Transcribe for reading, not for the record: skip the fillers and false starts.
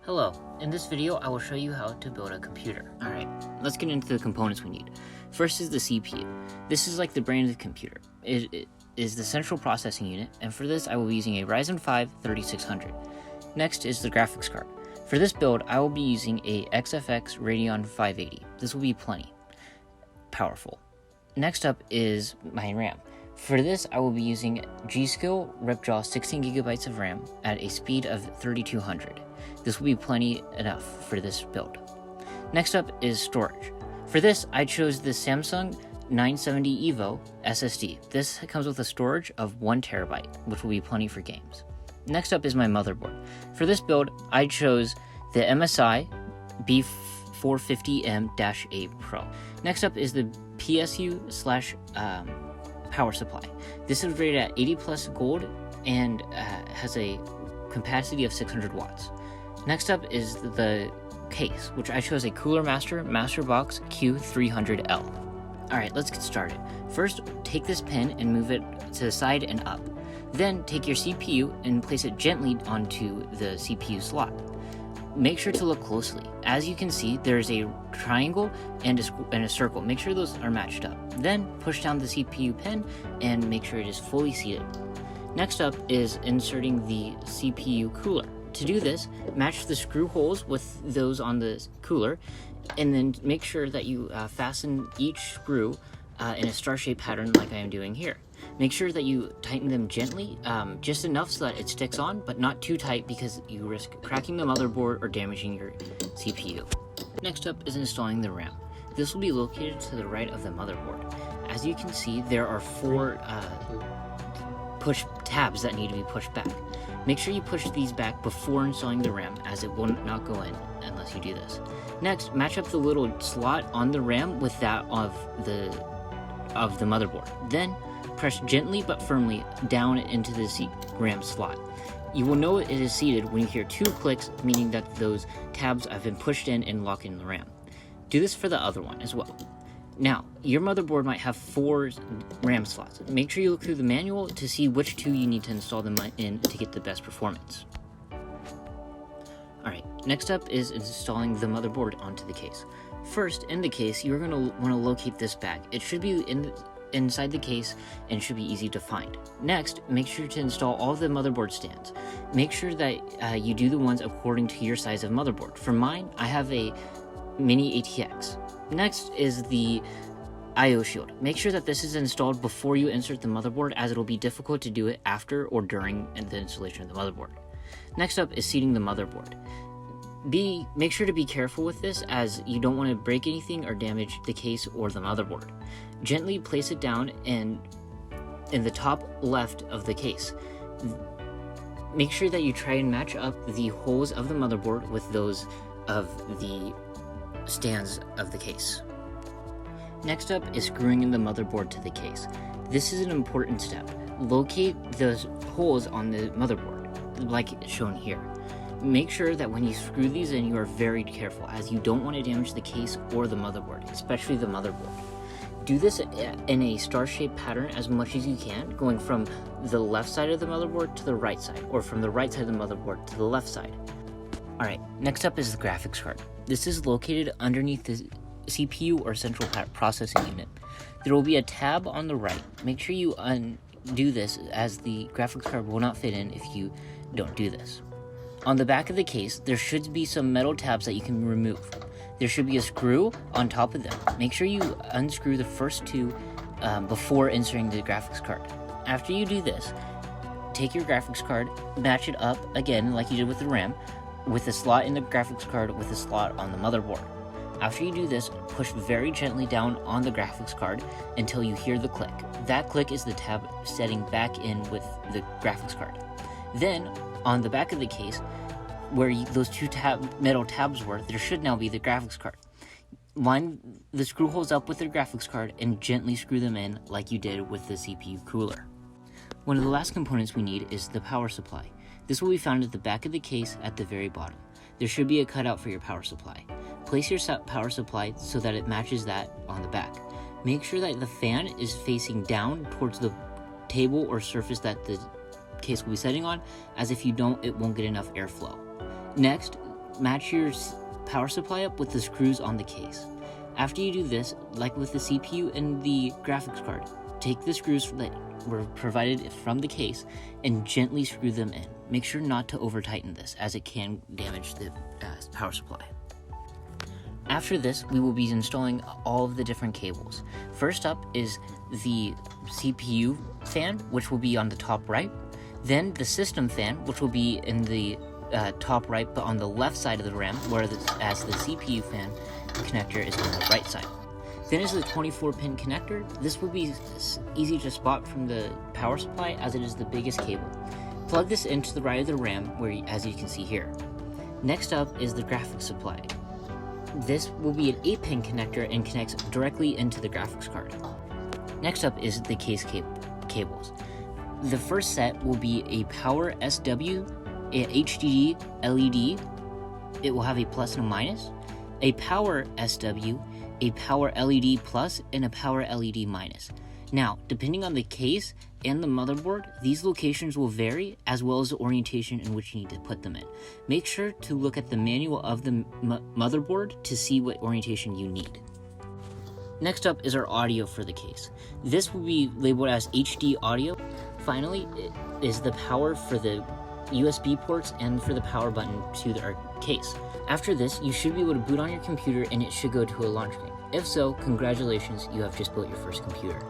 Hello, in this video I will show you how to build a computer. Alright, let's get into the components we need. First is the CPU. This is like the brain of the computer. It is the central processing unit, and for this I will be using a Ryzen 5 3600. Next is the graphics card. For this build I will be using a XFX Radeon 580. This will be plenty powerful. Next up is my RAM. For this I will be using G.Skill Ripjaw 16GB of RAM at a speed of 3200. This will be plenty enough for this build. Next up is storage. For this, I chose the Samsung 970 EVO SSD. This comes with a storage of 1TB, which will be plenty for games. Next up is my motherboard. For this build, I chose the MSI B450M-A Pro. Next up is the PSU/power supply. This is rated at 80 plus gold and has a capacity of 600 watts. Next up is the case, which I chose a Cooler Master MasterBox Q300L. Alright, let's get started. First, take this pin and move it to the side and up. Then take your CPU and place it gently onto the CPU slot. Make sure to look closely. As you can see, there's a triangle and a circle. Make sure those are matched up. Then push down the CPU pin and make sure it is fully seated. Next up is inserting the CPU cooler. To do this, match the screw holes with those on the cooler, and then make sure that you fasten each screw in a star-shaped pattern like I am doing here. Make sure that you tighten them gently, just enough so that it sticks on, but not too tight because you risk cracking the motherboard or damaging your CPU. Next up is installing the RAM. This will be located to the right of the motherboard. As you can see, there are 4 push tabs that need to be pushed back. Make sure you push these back before installing the RAM, as it will not go in unless you do this. Next, match up the little slot on the RAM with that of the motherboard. Then, press gently but firmly down into the RAM slot. You will know it is seated when you hear 2 clicks, meaning that those tabs have been pushed in and lock in the RAM. Do this for the other one as well. Now, your motherboard might have 4 RAM slots. Make sure you look through the manual to see which 2 you need to install them in to get the best performance. Alright, next up is installing the motherboard onto the case. First, in the case, you're going to want to locate this bag. It should be inside the case and should be easy to find. Next, make sure to install all of the motherboard stands. Make sure that you do the ones according to your size of motherboard. For mine, I have a mini ATX. Next is the I/O shield. Make sure that this is installed before you insert the motherboard, as it will be difficult to do it after or during the installation of the motherboard. Next up is seating the motherboard. Make sure to be careful with this, as you don't want to break anything or damage the case or the motherboard. Gently place it down in the top left of the case. Make sure that you try and match up the holes of the motherboard with those of the stands of the case. Next up is screwing in the motherboard to the case. This is an important step. Locate the holes on the motherboard, like shown here. Make sure that when you screw these in, you are very careful, as you don't want to damage the case or the motherboard, especially the motherboard. Do this in a star-shaped pattern as much as you can, going from the left side of the motherboard to the right side, or from the right side of the motherboard to the left side. Alright, next up is the graphics card. This is located underneath the CPU or central processing unit. There will be a tab on the right. Make sure you undo this, as the graphics card will not fit in if you don't do this. On the back of the case, there should be some metal tabs that you can remove. There should be a screw on top of them. Make sure you unscrew the first 2 before inserting the graphics card. After you do this, take your graphics card, match it up again like you did with the RAM, with a slot in the graphics card with a slot on the motherboard. After you do this, push very gently down on the graphics card until you hear the click. That click is the tab setting back in with the graphics card. Then, on the back of the case, where those 2 metal tabs were, there should now be the graphics card. Line the screw holes up with the graphics card and gently screw them in like you did with the CPU cooler. One of the last components we need is the power supply. This will be found at the back of the case at the very bottom. There should be a cutout for your power supply. Place your power supply so that it matches that on the back. Make sure that the fan is facing down towards the table or surface that the case will be setting on, as if you don't, it won't get enough airflow. Next, match your power supply up with the screws on the case. After you do this, like with the CPU and the graphics card, take the screws that were provided from the case and gently screw them in. Make sure not to over tighten this, as it can damage the power supply. After this, we will be installing all of the different cables. First up is the CPU fan, which will be on the top right. Then the system fan, which will be in the top right, but on the left side of the RAM, whereas the CPU fan connector is on the right side. Then is the 24-pin connector. This will be easy to spot from the power supply, as it is the biggest cable. Plug this into the right of the RAM, as you can see here. Next up is the graphics supply. This will be an 8-pin connector and connects directly into the graphics card. Next up is the case cables. The first set will be a power SW, a HDD LED. It will have a plus and a minus, a power SW, a power LED plus, and a power LED minus. Now, depending on the case and the motherboard, these locations will vary, as well as the orientation in which you need to put them in. Make sure to look at the manual of the motherboard to see what orientation you need. Next up is our audio for the case. This will be labeled as HD audio. Finally, it is the power for the USB ports and for the power button to our case. After this, you should be able to boot on your computer and it should go to a launch screen. If so, congratulations, you have just built your first computer.